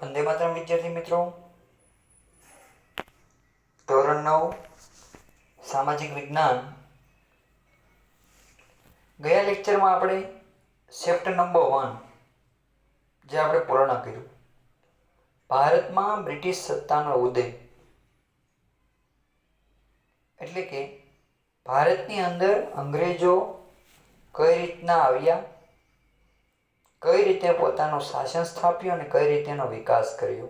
વંદે માતરમ વિદ્યાર્થી મિત્રો, ધોરણ 9 સામાજિક વિજ્ઞાન. ગયા લેક્ચરમાં આપણે ચેપ્ટર નંબર 1 જે આપણે પૂર્ણ કર્યું, ભારતમાં બ્રિટિશ સત્તાનો ઉદય. એટલે કે ભારતની અંદર અંગ્રેજો કઈ રીતના આવ્યા, કઈ રીતે પોતાનું શાસન સ્થાપ્યું અને કઈ રીતે એનો વિકાસ કર્યો.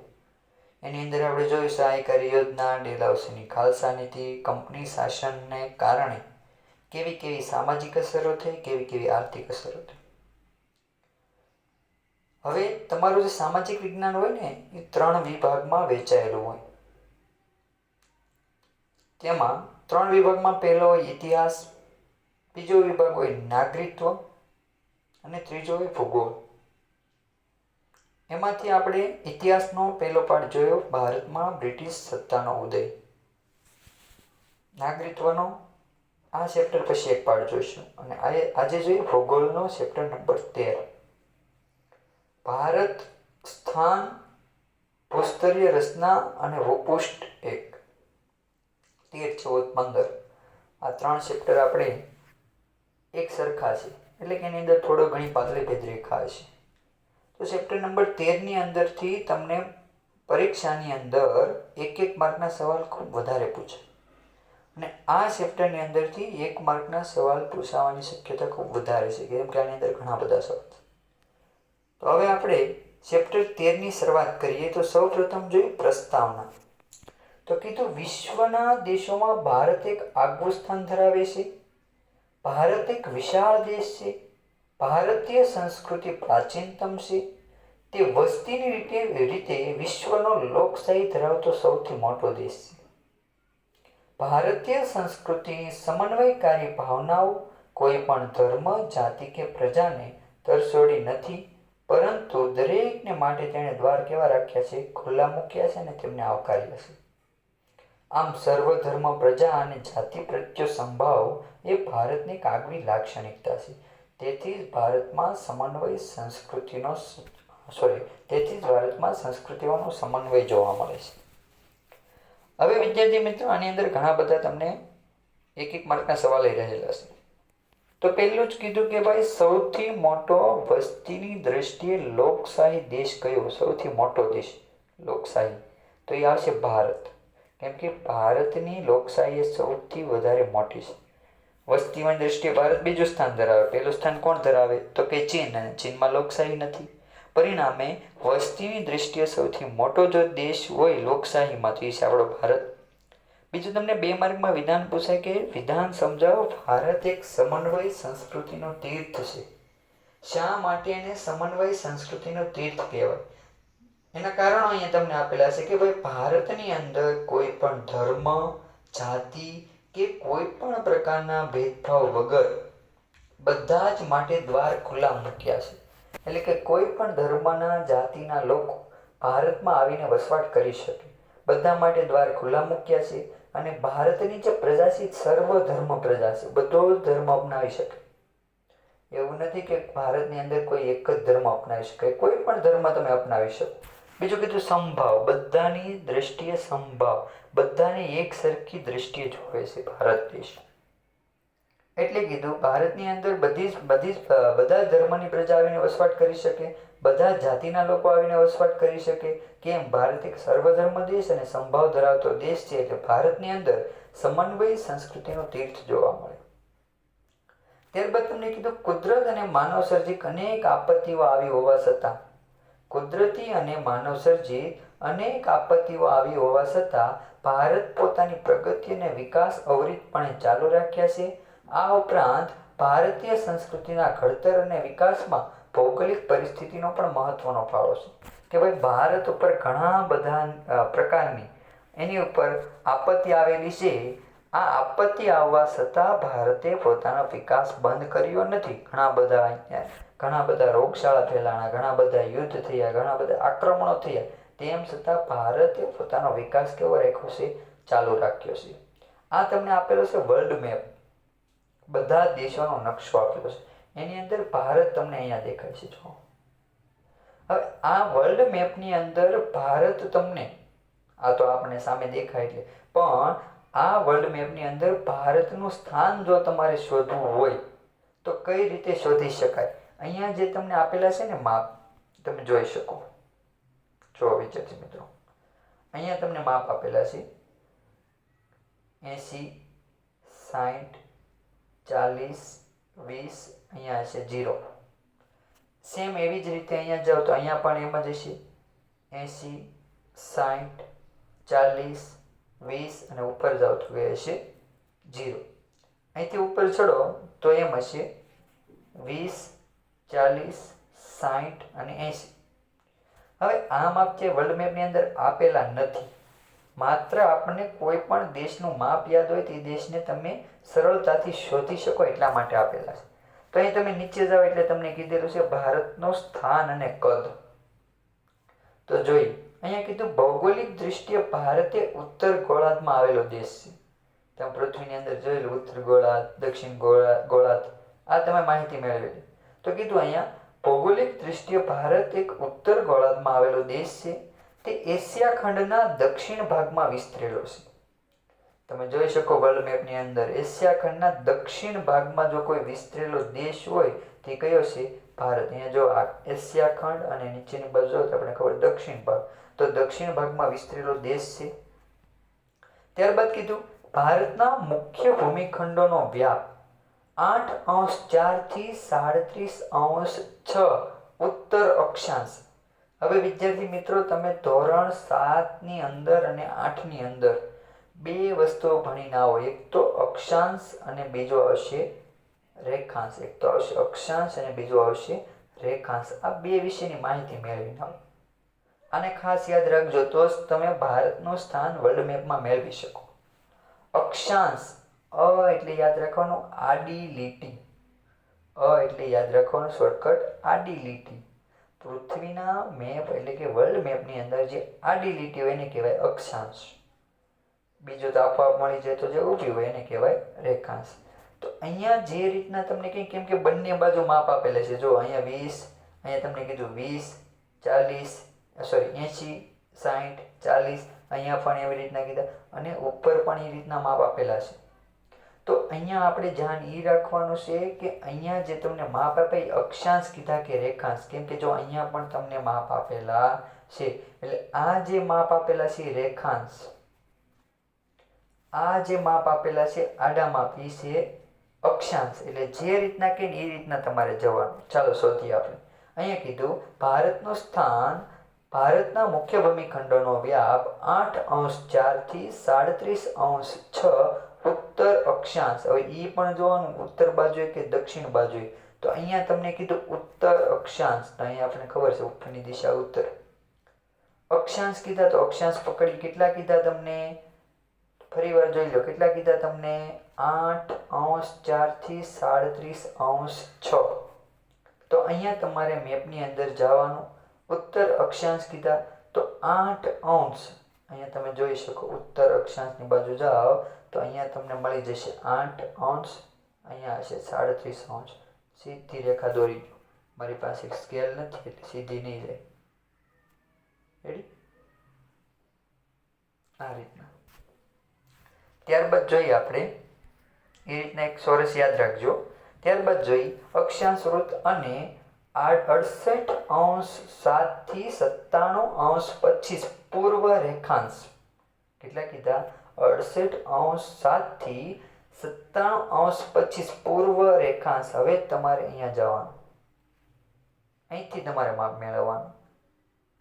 એની અંદર આપણે જોયું સહાયકારી યોજના, ડેલહાઉસીની ખાલસા નીતિ, કંપની શાસનને કારણે કેવી કેવી સામાજિક અસરો થઈ, કેવી કેવી આર્થિક અસરો થઈ. હવે તમારું જે સામાજિક વિજ્ઞાન હોય ને એ 3 વિભાગમાં વહેંચાયેલું હોય. તેમાં 3 વિભાગમાં પહેલો હોય ઇતિહાસ, બીજો વિભાગ હોય નાગરિકત્વ અને ત્રીજો હોય ભૂગોળ. એમાંથી આપણે ઇતિહાસનો પહેલો પાઠ જોયો, ભારતમાં બ્રિટિશ સત્તાનો ઉદય. નાગરિકત્વનો આ ચેપ્ટર પછી એક પાઠ જોઈશું અને આજે જોઈએ ભૂગોળનો ચેપ્ટર નંબર 13. ભારત, સ્થાન, ભૂસ્તરીય રચના અને ભૂપૃષ્ઠ 1, 13, 14, 15 આ 3 ચેપ્ટર આપણે એક સરખા છે, એટલે કે એની અંદર થોડો ઘણી પાતળી ભેદરેખા હશે. તો ચેપ્ટર નંબર 13 ની અંદરથી તમને પરીક્ષાની અંદર એક માર્કના સવાલ ખૂબ વધારે પૂછે અને આ ચેપ્ટરની અંદરથી 1 માર્કના સવાલ પૂછાવાની શક્યતા ખૂબ વધારે છે, કેમ કે આની અંદર ઘણા બધા સવાલ છે. તો હવે આપણે ચેપ્ટર 13 ની શરૂઆત કરીએ. તો સૌપ્રથમ જોઈએ પ્રસ્તાવના. તો કીધું વિશ્વના દેશોમાં ભારત એક આગવું સ્થાન ધરાવે છે. ભારત એક વિશાળ દેશ છે. ભારતીય સંસ્કૃતિ પ્રાચીનતમ છે. તે વસ્તીની રીતે વિશ્વનો લોકશાહી ધરાવતો સૌથી મોટો દેશ છે. ભારતીય સંસ્કૃતિની સમન્વયકારી ભાવનાઓ કોઈ પણ ધર્મ, જાતિ કે પ્રજાને તરછોડી નથી, પરંતુ દરેકને માટે તેણે દ્વાર કેવા રાખ્યા છે? ખુલ્લા મૂક્યા છે અને તેમને આવકાર્યા છે. આમ સર્વધર્મ, પ્રજા અને જાતિ પ્રત્યે સંભાવ એ ભારતની એક આગવી લાક્ષણિકતા છે. તેથી જ ભારતમાં સંસ્કૃતિઓનો સમન્વય જોવા મળે છે. હવે વિદ્યાર્થી મિત્રો, આની અંદર ઘણા બધા તમને એક માર્કના સવાલ રહેલા છે. તો પહેલું જ કીધું કે ભાઈ સૌથી મોટો વસ્તીની દ્રષ્ટિએ લોકશાહી દેશ કયો? સૌથી મોટો દેશ લોકશાહી, તો એ આવશે ભારત. કેમ કે ભારતની લોકશાહી એ સૌથી વધારે મોટી છે. વસ્તીની દ્રષ્ટિએ ભારત બીજું સ્થાન ધરાવે. પહેલું સ્થાન કોણ ધરાવે? તો કે ચીન, અને ચીનમાં લોકશાહી નથી. પરિણામે વસ્તીની દ્રષ્ટિએ સૌથી મોટો જો દેશ હોય લોકશાહીમાં તો એ છે આપણો ભારત. બીજું તમને 2 માર્કમાં વિધાન પૂછાય કે વિધાન સમજાવો. ભારત એક સમન્વય સંસ્કૃતિનો તીર્થ છે. શા માટે એને સમન્વય સંસ્કૃતિનો તીર્થ કહેવાય? એના કારણો અહીંયા તમને આપેલા છે કે ભાઈ ભારતની અંદર કોઈ પણ ધર્મ, જાતિ કે કોઈ પણ પ્રકારના ભેદભાવ વગર બધા જ માટે દ્વાર ખુલ્લા મૂક્યા છે. એટલે કે કોઈ પણ ધર્મના, જાતિના લોકો ભારતમાં આવીને વસવાટ કરી શકે. બધા માટે દ્વાર ખુલ્લા મૂક્યા છે અને ભારતની જે પ્રજા છે સર્વધર્મ પ્રજા છે, બધો જ ધર્મ અપનાવી શકે. એવું નથી કે ભારતની અંદર કોઈ એક જ ધર્મ અપનાવી શકે, કોઈ પણ ધર્મ તમે અપનાવી શકો. બીજું કીધું સંભાવ, બધાની દ્રષ્ટિએ સંભાવ, બધાને એક સરખી દ્રષ્ટિએ જોવે છે ભારત દેશ. એટલે કીધું ભારતની અંદર બધા ધર્મની પ્રજા આવીને વસવાટ કરી શકે, બધા જાતિના લોકો આવીને વસવાટ કરી શકે. કેમ? ભારત એક સર્વધર્મ દેશ અને સંભાવ ધરાવતો દેશ છે. એટલે ભારતની અંદર સમન્વય સંસ્કૃતિનો તીર્થ જોવા મળે. ત્યારબાદ તમને કીધું કુદરત અને માનવસર્જિત અનેક આપત્તિઓ આવી હોવા છતાં, કુદરતી અને માનવસર્જિત અનેક આપત્તિઓ આવી હોવા છતાં ભારત પોતાની પ્રગતિ અને વિકાસ અવિરતપણે ચાલુ રાખ્યા છે. આ ઉપરાંત ભારતીય સંસ્કૃતિના ઘડતર અને વિકાસમાં ભૌગોલિક પરિસ્થિતિનો પણ મહત્વનો ફાળો છે. કે ભાઈ ભારત ઉપર ઘણા બધા પ્રકારની એની ઉપર આપત્તિ આવેલી છે. આ આપત્તિ આવવા છતાં ભારતે પોતાનો વિકાસ બંધ કર્યો નથી. ઘણા બધા રોગચાળા ફેલાણા, ઘણા બધા યુદ્ધ થયા, ઘણા બધા આક્રમણો થયા, તેમ છતાં ભારતે પોતાનો વિકાસ કેવો રાખ્યો છે? ચાલુ રાખ્યો છે. આ તમને આપેલો છે વર્લ્ડ મેપ, બધા દેશોનો નકશો આપેલો છે. એની અંદર ભારત તમને અહીંયા દેખાય છે. જો હવે આ વર્લ્ડ મેપની અંદર ભારત તમને, આ તો આપણે સામે દેખાય એટલે, પણ આ વર્લ્ડ મેપની અંદર ભારતનું સ્થાન જો તમારે શોધવું હોય તો કઈ રીતે શોધી શકાય? અહીંયા જે તમને આપેલા છે ને માપ, તમે જોઈ શકો જો વિદ્યાર્થી મિત્રો, અહીંયા તમને માપ આપેલા છે 80, 60, 40, 20, અહીંયા હશે 0. સેમ એવી જ રીતે અહીંયા જાઓ તો અહીંયા પણ એમ જ હશે 80, 60, 40, 20 અને ઉપર જાઓ તો એ હશે 0. અહીંથી ઉપર ચડો તો એમ હશે 20, 40, 60 અને 80. હવે આ માપ છે વર્લ્ડ મેપની અંદર આપેલા નથી, માત્ર આપણને કોઈ પણ દેશનું માપ યાદ હોય તો એ દેશને તમે સરળતાથી શોધી શકો એટલા માટે આપેલા છે. તો અહીં તમે નીચે જાઓ એટલે તમને કીધેલું છે ભારતનું સ્થાન અને કદ. તો જોઈ અહીંયા કીધું ભૌગોલિક દૃષ્ટિએ ભારત એ ઉત્તર ગોળાર્ધમાં આવેલો દેશ છે. તમે પૃથ્વીની અંદર જોયેલું ઉત્તર ગોળાર્ધ, દક્ષિણ ગોળાર્ધ, આ તમે માહિતી મેળવેલી. તો કીધું અહીંયા ભૌગોલિક દૃષ્ટિએ ભારત એક ઉત્તર ગોળાર્ધમાં આવેલો દેશ છે. તે એશિયા ખંડના દક્ષિણ ભાગમાં વિસ્તરેલો છે. તમે જોઈ શકો વર્લ્ડ મેપની અંદર એશિયા ખંડના દક્ષિણ ભાગમાં જો કોઈ વિસ્તરેલો દેશ હોય તે કયો છે? ભારત. અહીંયા જો આ એશિયા ખંડ અને નીચેની બાજુ તો આપણે ખબર દક્ષિણ ભાગ, તો દક્ષિણ ભાગમાં વિસ્તરેલો દેશ છે. ત્યારબાદ કીધું ભારતના મુખ્ય ભૂમિખંડોનો વ્યાપ 8°4 થી 37°6 ઉત્તર અક્ષાંશ. હવે વિદ્યાર્થી મિત્રો, તમે ધોરણ 7 ની અંદર અને 8 ની અંદર બે વસ્તુઓ ભણીને આવો. એક તો અક્ષાંશ અને બીજો આવશે રેખાંશ. એક તો આવશે અક્ષાંશ અને બીજો આવશે રેખાંશ. આ બે વિશેની માહિતી મેળવીને આવો. આને ખાસ યાદ રાખજો, તો જ તમે ભારતનું સ્થાન વર્લ્ડ મેપમાં મેળવી શકો. અક્ષાંશ, અ એટલે યાદ રાખવાનું આડી લીટી. અ એટલે યાદ રાખવાનું શોર્ટકટ આડી લીટી. પૃથ્વીના મેપ એટલે કે વર્લ્ડ મેપની અંદર જે આડી લીટી હોય એને કહેવાય અક્ષાંશ. બીજો તો આપોઆપ મળી જાય તો જે ઊભી હોય એને કહેવાય રેખાંશ. તો અહીંયા જે રીતના તમને કંઈ, કેમ કે બંને બાજુ માપ આપેલા છે. જો અહીંયા 20, અહીંયા તમને કીધું 20, 40, સોરી 80, 60, 40, અહીંયા પણ એવી રીતના કીધા અને ઉપર પણ એ રીતના માપ આપેલા છે. તો અહીંયા આપણે ધ્યાન એ રાખવાનું છે કે અહીંયા જે તમને માપ આપે એ અક્ષાંશ કીધા કે રેખાંશ, કેમ કે જો અહીંયા પણ તમને માપ આપેલા છે એટલે આ જે માપ આપેલા છે એ રેખાંશ, આ જે માપ આપેલા છે આડા માપ એ છે અક્ષાંશ. એટલે જે રીતના કે એ રીતના તમારે જવાનું. ચાલો શોધીએ આપણે. અહીંયા કીધું ભારતનું સ્થાન, ભારતના મુખ્ય ભૂમિખંડોનો વ્યાપ 8°4 થી 37°6 ઉત્તર અક્ષાંશ. હવે એ પણ જોવાનું ઉત્તર બાજુએ કે દક્ષિણ બાજુએ. તો અહીંયા તમને કીધું ઉત્તર અક્ષાંશ, તો અહીંયા આપણે ખબર છે ઉપરની દિશા ઉત્તર. અક્ષાંશ કીધા તો અક્ષાંશ પકડી કેટલા કીધા તમને? ફરી વાર જોઈ લો, કેટલા કીધા તમને? 8°4 થી 37°6. તો અહીંયા તમારે મેપની અંદર જવાનું. ઉત્તર અક્ષાંશ કીધા તો 8°, અહીંયા તમે જોઈ શકો ઉત્તર અક્ષાંશની બાજુ જાઓ તો અહીંયા તમને મળી જશે 8°, અહીંયા હશે 37°. સીધી રેખા દોરી દો. મારી પાસે સ્કેલ નથી એટલે સીધી નહીં જાય. રેડી? આ રીતના. ત્યારબાદ જોઈએ આપણે એ રીતના એક ચોરસ યાદ રાખજો. ત્યારબાદ જોઈ અક્ષાંશ વૃત્ત અને 68°7 થી 97°25 પૂર્વ રેખાંશ. કેટલા કીધા? 68°7 થી 97°25 પૂર્વ રેખાંશ. હવે તમારે અહીંયા જવાનું, અહીંથી તમારે માપ મેળવવાનું.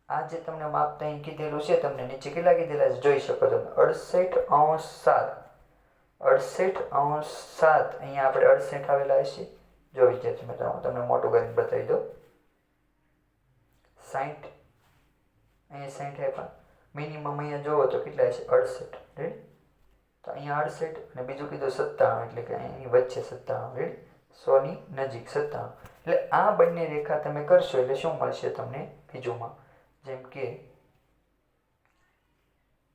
આ જે તમને માપ અહીં કીધેલું છે, તમને નીચે કેટલા કીધેલા છે જોઈ શકો તમે. 68°7, 68°7, અહીંયા આપણે 68 આવેલા હશે. જો વિદ્યાર્થી મિત્રો, હું તમને મોટું કરીને બતાવી દઉં. 60, અહીંયા 60 આપ્યા. મિનિમમ અહીંયા જોવો તો કેટલા હશે? 68. રેડી? તો અહીંયા 68 અને બીજું કીધું 97, એટલે કે અહીં વચ્ચે 97. રેડી? 100 ની નજીક 97. એટલે આ બંને રેખા તમે કરશો એટલે શું મળશે તમને બીજુંમાં? જેમ કે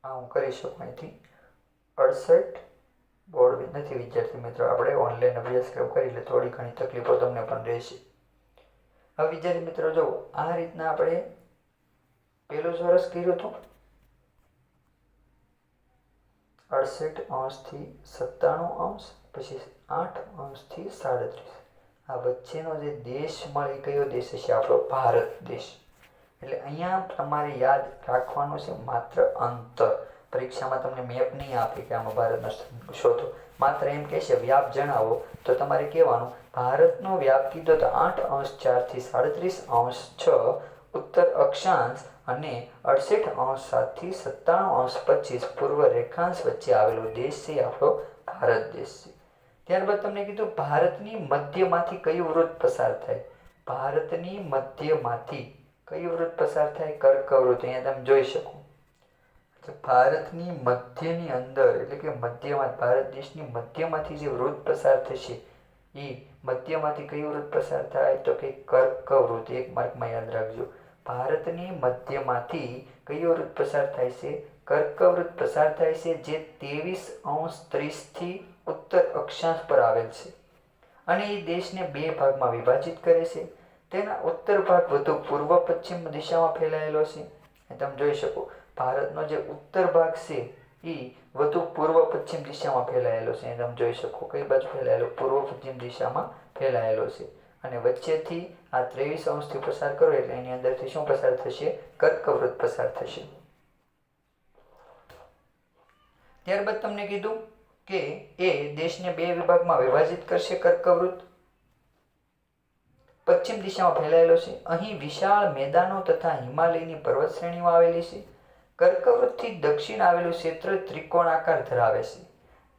આ હું કરી શકું અહીંથી 68. બોર્ડ નથી વિદ્યાર્થી મિત્રો, આપણે ઓનલાઈન અભ્યાસક્રમ કરી એટલે થોડી ઘણી તકલીફો તમને પણ રહેશે. હવે વિદ્યાર્થી મિત્રો જો આ રીતના આપણે પહેલું ચોરસ કર્યું હતું 68°થી 97°, પછી 8°થી 37°. આ વચ્ચેનો જે દેશ મળે કયો દેશ છે? આપણો ભારત દેશ. એટલે અહીંયા તમારે યાદ રાખવાનું છે માત્ર અંતર. પરીક્ષામાં તમને મેપ નહીં આપે કે આમાં ભારતનો શોધો, માત્ર એમ કહેશે વ્યાપ જણાવો, તો તમારે કહેવાનું ભારતનો વ્યાપ કીધો તો 8°4થી 37°6 ઉત્તર અક્ષાંશ અને 68°7થી 97°25 પૂર્વ રેખાંશ વચ્ચે આવેલો દેશ છે આપણો ભારત દેશ છે. ત્યારબાદ તમને કીધું ભારતની મધ્યમાંથી કયું વૃત્ત પસાર થાય? ભારતની મધ્યમાંથી કયું વૃત્ત પસાર થાય? કર્કવૃત્ત. અહીંયા તમે જોઈ શકો ભારતની મધ્યની અંદર એટલે કે મધ્યમાં, ભારત દેશની મધ્યમાંથી જે વૃત્ત પસાર થશે એ મધ્યમાંથી કયું વૃત્ત પસાર થાય? તો કે કર્કવૃત્ત. એક માર્કમાં યાદ રાખજો, ભારતની મધ્યમાંથી કયું વૃત્ત પસાર થાય છે? કર્કવૃત્ત પસાર થાય છે, જે 23°30 ઉત્તર અક્ષાંશ પર આવેલ છે અને એ દેશને બે ભાગમાં વિભાજિત કરે છે. તેના ઉત્તર ભાગ વધુ પૂર્વ પશ્ચિમ દિશામાં ફેલાયેલો છે. તમે જોઈ શકો ભારતનો જે ઉત્તર ભાગ છે એ વધુ પૂર્વ પશ્ચિમ દિશામાં ફેલાયેલો છે. તમે જોઈ શકો કઈ બાજુ ફેલાયેલો? પૂર્વ પશ્ચિમ દિશામાં ફેલાયેલો છે. અને વચ્ચેથી આ 23°થી પસાર કરો એટલે એની અંદરથી શું પસાર થશે? કર્કવૃત્ત પસાર થશે. ત્યારબાદ તમને કીધું કે એ દેશને બે વિભાગમાં વિભાજિત કરશે. કર્કવૃત્ત પશ્ચિમ દિશામાં ફેલાયેલો છે. અહીં વિશાળ મેદાનો તથા હિમાલયની પર્વત શ્રેણીઓ આવેલી છે. કર્કવૃત્તથી દક્ષિણ આવેલું ક્ષેત્ર ત્રિકોણાકાર ધરાવે છે.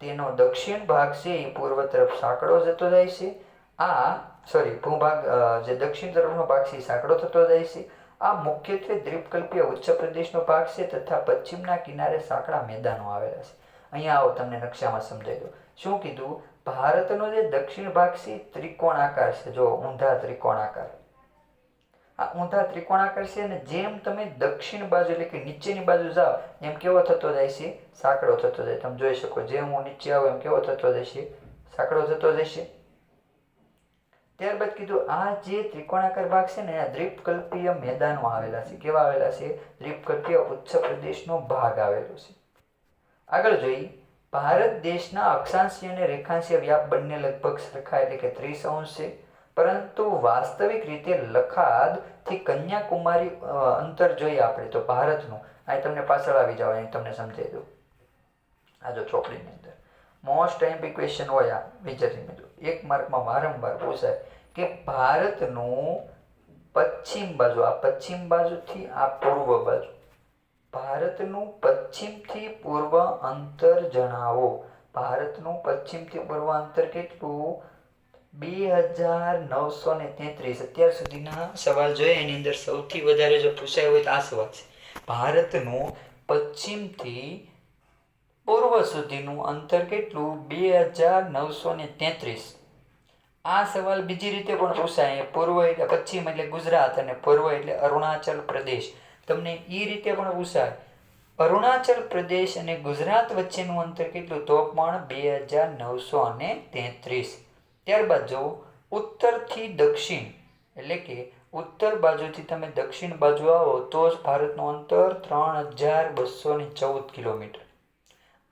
તેનો દક્ષિણ ભાગ છે એ પૂર્વ તરફ સાંકડો જતો જાય છે. ભૂભાગ જે દક્ષિણ તરફનો ભાગ છે એ સાંકડો થતો જાય છે. આ મુખ્યત્વે દ્વીપકલ્પીય ઉચ્ચ પ્રદેશનો ભાગ છે તથા પશ્ચિમના કિનારે સાંકડા મેદાનો આવેલા છે. અહીંયા આવો, તમને નકશામાં સમજાવી દો. શું કીધું? ભારતનો જે દક્ષિણ ભાગ છે ત્રિકોણાકાર છે. જો ઊંધા ત્રિકોણાકાર, આ ઊંધા ત્રિકોણાકાર છે અને જેમ તમે દક્ષિણ બાજુ એટલે કે નીચેની બાજુ જાઓ એમ કેવો થતો જાય છે? સાંકડો થતો જાય. તમે જોઈ શકો જેમ હું નીચે આવું એમ કેવો થતો જશે? સાંકડો થતો જશે. ત્યારબાદ કીધું આ જે ત્રિકોણાકાર ભાગ છે ને આ દ્વીપકલ્પીય મેદાનો આવેલા છે. કેવા આવેલા છે? દ્વીપકલ્પીય ઉચ્ચ પ્રદેશનો ભાગ આવેલો છે. આગળ જોઈ, ભારત દેશના અક્ષાંશીય અને રેખાંશીય વ્યાપ બંને લગભગ સરખા એટલે કે 30° છે, પરંતુ વાસ્તવિક રીતે લખાદથી કન્યાકુમારી અંતર જોઈએ આપણે તો ભારતનું, અહીં તમને પાછળ આવી જાવ, અહીં તમને સમજાવી દઉં. આ જો ચોપડીની અંદર મોસ્ટ ટાઈમ ક્વેશ્ચન હોય આ વિચારી મિત્રો, 1 માર્કમાં વારંવાર પૂછાય કે ભારતનું પશ્ચિમ બાજુ, આ પશ્ચિમ બાજુથી આ પૂર્વ બાજુ, ભારતનું પશ્ચિમથી પૂર્વ અંતર જણાવો. ભારતનું પશ્ચિમથી પૂર્વ અંતર કેટલું? 2933. અત્યાર સુધીના સવાલ જોઈએ એની અંદર સૌથી વધારે જો પૂછાય હોય તો આ સવાલ છે. ભારતનું પશ્ચિમથી પૂર્વ સુધીનું અંતર કેટલું? 2933. આ સવાલ બીજી રીતે પણ પૂછાય. પૂર્વ એટલે પશ્ચિમ એટલે ગુજરાત અને પૂર્વ એટલે અરુણાચલ પ્રદેશ. તમને એ રીતે પણ પૂછાય અરુણાચલ પ્રદેશ અને ગુજરાત વચ્ચેનું અંતર કેટલું? તો પણ 2933. ત્યારબાદ જો ઉત્તરથી દક્ષિણ એટલે કે ઉત્તર બાજુથી તમે દક્ષિણ બાજુ આવો તો જ ભારતનું અંતર 3214 કિલોમીટર.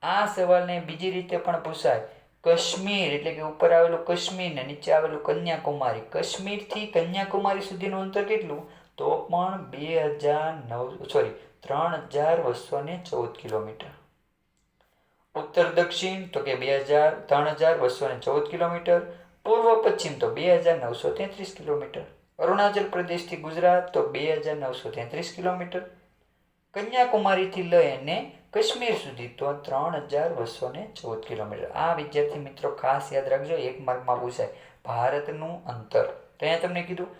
આ સવાલને બીજી રીતે પણ પૂછાય કાશ્મીર એટલે કે ઉપર આવેલું કાશ્મીર ને નીચે આવેલું કન્યાકુમારી. કાશ્મીરથી કન્યાકુમારી સુધીનું અંતર કેટલું? તો પણ 3214 કિલોમીટર. ઉત્તર દક્ષિણ તો કે 3214 કિલોમીટર. પૂર્વ પશ્ચિમ તો 2933 કિલોમીટર. અરુણાચલ પ્રદેશથી ગુજરાત તો 2933 કિલોમીટર. કન્યાકુમારીથી લઈને કાશ્મીર સુધી તો 3214 કિલોમીટર. આ વિદ્યાર્થી મિત્રો ખાસ યાદ રાખજો, 1 માર્કમાં પૂછાય ભારતનું અંતર. તો અહીંયા તમને કીધું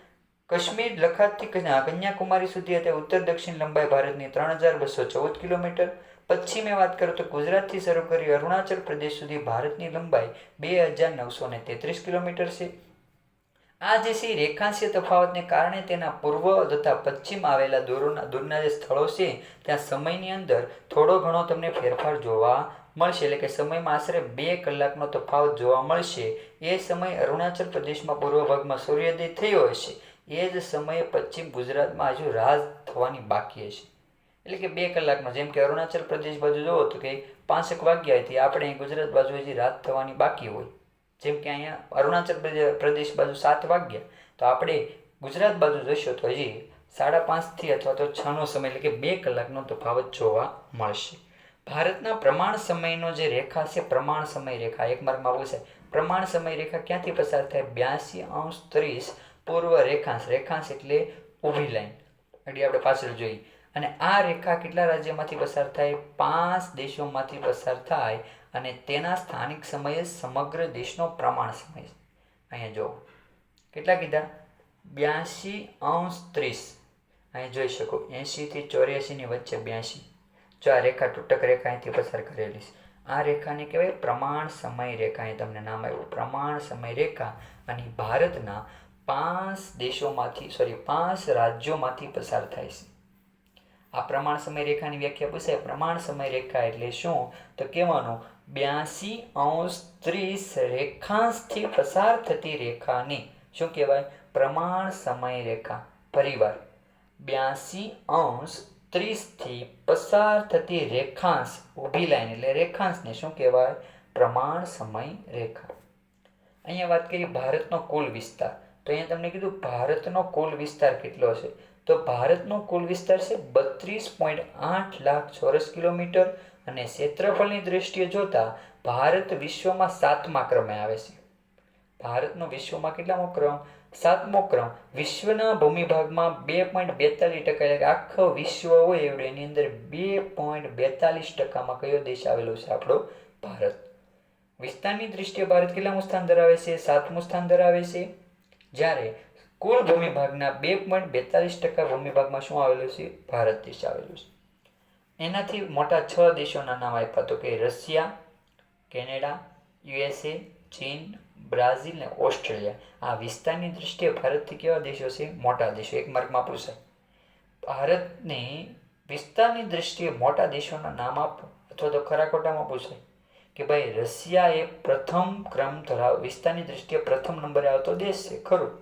કાશ્મીર લખાદથી કન્યાકુમારી સુધી અત્યારે ઉત્તર દક્ષિણ લંબાઈ ભારતની 3214 કિલોમીટર. પશ્ચિમે વાત કરો તો ગુજરાતથી શરૂ કરી અરુણાચલ પ્રદેશ સુધી ભારતની લંબાઈ 2933 કિલોમીટર છે. આ જે છે રેખાંશીય તફાવતને કારણે તેના પૂર્વ તથા પશ્ચિમ આવેલા દૂરના જે સ્થળો છે ત્યાં સમયની અંદર થોડો ઘણો તમને ફેરફાર જોવા મળશે. એટલે કે સમયમાં આશરે 2 કલાકનો તફાવત જોવા મળશે. એ સમય અરુણાચલ પ્રદેશમાં પૂર્વ ભાગમાં સૂર્યોદય થયો હશે, એ જ સમયે પશ્ચિમ ગુજરાતમાં હજુ રાત થવાની બાકી હશે. એટલે કે 2 કલાકમાં, જેમ કે અરુણાચલ પ્રદેશ બાજુ જુઓ તો કે 5 વાગ્યાથી આપણે ગુજરાત બાજુ હજી રાત થવાની બાકી હોય. જેમ કે અહીંયા અરુણાચલ પ્રદેશ બાજુ 7 વાગ્યા, તો આપણે ગુજરાત બાજુ જઈશું તો હજી 5:30 અથવા તો 6નો સમય, એટલે કે 2 કલાકનો તફાવત જોવા મળશે. ભારતના પ્રમાણ સમયનો જે રેખા છે, પ્રમાણ સમય રેખા, એક માર્કમાં પૂછાય, પ્રમાણ સમય રેખા ક્યાંથી પસાર થાય? 82°30 પૂર્વ રેખાંશ. રેખાંશ એટલે ઊભી લાઈન. એટલે આપણે પાછળ જોઈએ. અને આ રેખા કેટલા રાજ્યમાંથી પસાર થાય? 5 દેશોમાંથી પસાર થાય અને તેના સ્થાનિક સમયે સમગ્ર દેશનો પ્રમાણ સમય. અહીંયા જો કેટલા કીધા? 82°30. અહીં જોઈ શકો 80 થી 84 ની વચ્ચે 82. જો આ રેખા તૂટક રેખા અહીંથી પસાર કરેલી છે. આ રેખાને કહેવાય પ્રમાણ સમય રેખા. અહીં તમને નામ આવ્યું પ્રમાણ સમય રેખા. અને ભારતના 5 રાજ્યોમાંથી પસાર થાય છે. આ પ્રમાણ સમય રેખાની વ્યાખ્યા પૂછાય. પ્રમાણ સમય રેખા એટલે શું? તો કહેવાનું 82°30 રેખાંશથી પસાર થતી રેખાને શું કહેવાય? પ્રમાણ સમય રેખા. ફરીવાર 82°30 પસાર થતી રેખાંશ, ઊભી લાઈન એટલે રેખાંશને શું કહેવાય? પ્રમાણ સમય રેખા. અહીંયા વાત કરીએ ભારતનો કુલ વિસ્તાર. તો અહીંયા તમને કીધું ભારતનો કુલ વિસ્તાર કેટલો છે? તો ભારતનો કુલ વિસ્તાર છે 32.8 લાખ ચોરસ કિલોમીટર. અને ક્ષેત્રફળની દ્રષ્ટિએ જોતા ભારત વિશ્વમાં 7મા ક્રમે આવે છે. ભારતનો વિશ્વમાં કેટલામો ક્રમ? 7મો ક્રમ. વિશ્વના ભૂમિભાગમાં 2.42%, એટલે કે આખો વિશ્વ હોય એવડે એની અંદર 2.42%માં કયો દેશ આવેલો છે? આપણો ભારત. વિસ્તારની દ્રષ્ટિએ ભારત કેટલામું સ્થાન ધરાવે છે? 7મું સ્થાન ધરાવે છે. જ્યારે કુલ ભૂમિભાગના 2.42% ભૂમિભાગમાં શું આવેલું છે? ભારત દેશ આવેલું છે. એનાથી મોટા 6 દેશોના નામ આપ્યા, તો કે રશિયા, કેનેડા, USA, ચીન, બ્રાઝિલ ને ઓસ્ટ્રેલિયા. આ વિસ્તારની દ્રષ્ટિએ ભારતથી કેવા દેશો છે? મોટા દેશો. એક માર્કમાં પૂછાય. ભારતની વિસ્તારની દ્રષ્ટિએ મોટા દેશોના નામ આપો, અથવા તો ખરા ખોટામાં પૂછાય કે ભાઈ રશિયા એ પ્રથમ ક્રમ વિસ્તારની દ્રષ્ટિએ પ્રથમ નંબરે આવતો દેશ છે. ખરું.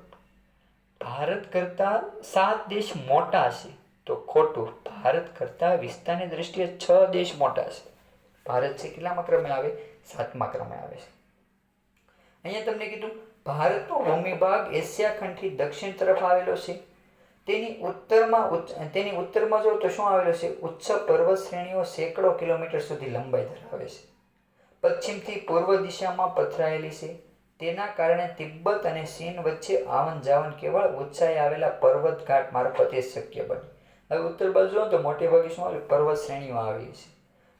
ભારત કરતાં 7 દેશ મોટા છે, તો ખોટું. ભારત કરતાં વિસ્તારની દ્રષ્ટિએ 6 દેશ મોટા છે. ભારત છે કેટલામા ક્રમે આવે? 7મા ક્રમે આવે છે. અહીંયા તમને કીધું ભારતનો ભૂમિભાગ એશિયા ખંડથી દક્ષિણ તરફ આવેલો છે. તેની ઉત્તરમાં જો તો શું આવેલો છે? ઉચ્ચ પર્વત શ્રેણીઓ સેંકડો કિલોમીટર સુધી લંબાઈ ધરાવે છે. પશ્ચિમથી પૂર્વ દિશામાં પથરાયેલી છે. તેના કારણે તિબ્બત અને ચીન વચ્ચે આવન જાવન કેવળ ઊંચાઈ આવેલા પર્વત ઘાટ મારફતે શક્ય બને. હવે ઉત્તર બાજુ તો મોટે ભાગે શું આવે? પર્વત શ્રેણીઓ આવી છે.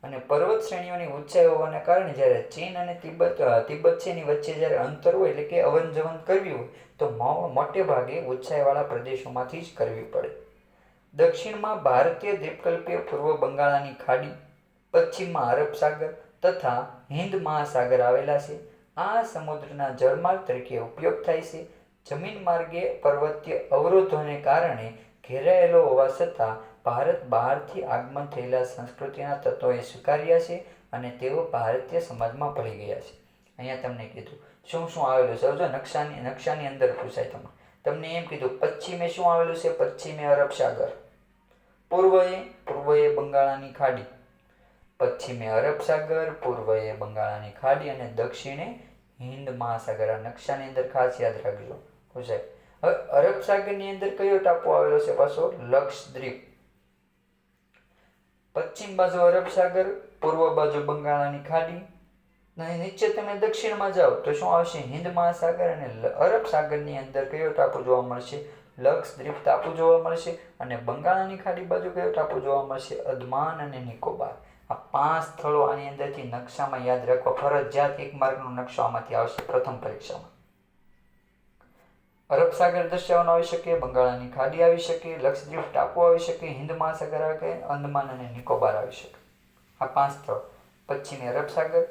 અને પર્વત શ્રેણીઓની ઊંચાઈ હોવાના કારણે જ્યારે ચીન અને તિબ્બત છે એની વચ્ચે જ્યારે અંતર હોય, એટલે કે અવન જવન કરવી હોય, તો મોટે ભાગે ઊંચાઈવાળા પ્રદેશોમાંથી જ કરવી પડે. દક્ષિણમાં ભારતીય દ્વીપકલ્પીય, પૂર્વ બંગાળાની ખાડી, પશ્ચિમમાં અરબ સાગર તથા હિન્દ મહાસાગર આવેલા છે. આ સમુદ્રના જળમાર્ગ તરીકે ઉપયોગ થાય છે. જમીન માર્ગે પર્વતીય અવરોધોને કારણે ઘેરાયેલો હોવા છતાં ભારત બહારથી આગમન થયેલા સંસ્કૃતિના તત્વોએ સ્વીકાર્યા છે અને તેઓ ભારતીય સમાજમાં ભળી ગયા છે. અહીંયા તમને કીધું શું શું આવેલું છે? જો નકશાની અંદર પૂછાય તમને એમ કીધું પશ્ચિમે શું આવેલું છે? પશ્ચિમે અરબ સાગર, પૂર્વએ બંગાળાની ખાડી, પશ્ચિમે અરબ સાગર, પૂર્વએ બંગાળાની ખાડી અને દક્ષિણે હિન્દ મહાસાગર. આ નકશાની અંદર ખાસ યાદ રાખજો. પૂછાય. હવે અરબ સાગરની અંદર કયો ટાપુ આવેલો છે? પાછો લક્ષદ્વીપ. પશ્ચિમ બાજુ અરબ સાગર, પૂર્વ બાજુ બંગાળાની ખાડી. નીચે તમે દક્ષિણમાં જાઓ તો શું આવશે? હિન્દ મહાસાગર. અને અરબ સાગરની અંદર કયો ટાપુ જોવા મળશે? લક્ષદ્વીપ ટાપુ જોવા મળશે. અને બંગાળાની ખાડી બાજુ કયો ટાપુ જોવા મળશે? અંદમાન અને નિકોબાર. આ 5 સ્થળો આની અંદરથી નકશામાં યાદ રાખવા. ફરજિયાત 1 માર્કનો નકશો આમાંથી આવશે પ્રથમ પરીક્ષામાં. અરબ સાગર દર્શાવવાનો આવી શકે, બંગાળાની ખાડી આવી શકે, લક્ષદ્વીપ ટાપુ આવી શકે, હિન્દ મહાસાગર આવી શકે, અંદમાન અને નિકોબાર આવી શકે. આ 5 સ્થળ. પશ્ચિમે અરબ સાગર,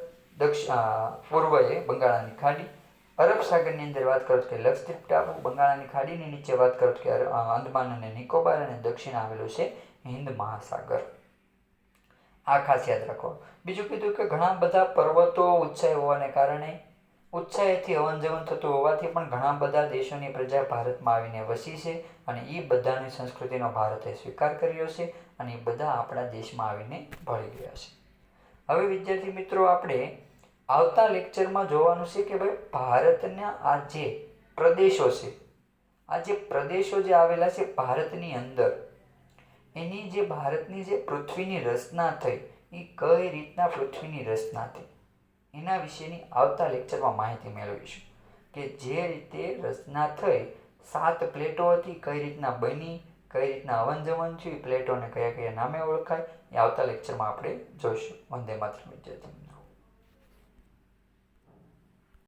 પૂર્વએ બંગાળાની ખાડી, અરબ સાગરની અંદર વાત કરો કે લક્ષદ્વીપ ટાપુ, બંગાળાની ખાડીની નીચે વાત કરો કે અંદમાન અને નિકોબાર, અને દક્ષિણ આવેલું છે હિન્દ મહાસાગર. આ ખાસ યાદ રાખો. બીજું કીધું કે ઘણા બધા પર્વતો ઊંચાઈ હોવાને કારણે ઉત્સાહથી અવન જવન થતું હોવાથી પણ ઘણા બધા દેશોની પ્રજા ભારતમાં આવીને વસી છે અને એ બધાની સંસ્કૃતિનો ભારતે સ્વીકાર કર્યો છે અને એ બધા આપણા દેશમાં આવીને ભળી ગયા છે. હવે વિદ્યાર્થી મિત્રો આપણે આવતા લેક્ચરમાં જોવાનું છે કે ભાઈ ભારતના આ જે પ્રદેશો છે, આ જે પ્રદેશો જે આવેલા છે ભારતની અંદર, એની જે ભારતની જે પૃથ્વીની રચના થઈ એ કઈ રીતના પૃથ્વીની રચના થઈ એના વિશેની આવતા લેક્ચરમાં માહિતી મેળવીશું કે જે રીતે રચના થઈ, 7 પ્લેટો હતી, કઈ રીતના બની, કઈ રીતના અવન જવન થયું, પ્લેટોને કયા કયા નામે ઓળખાય, એ આવતા લેક્ચરમાં આપણે જોઈશું. વંદે માતરમ વિદ્યાર્થી.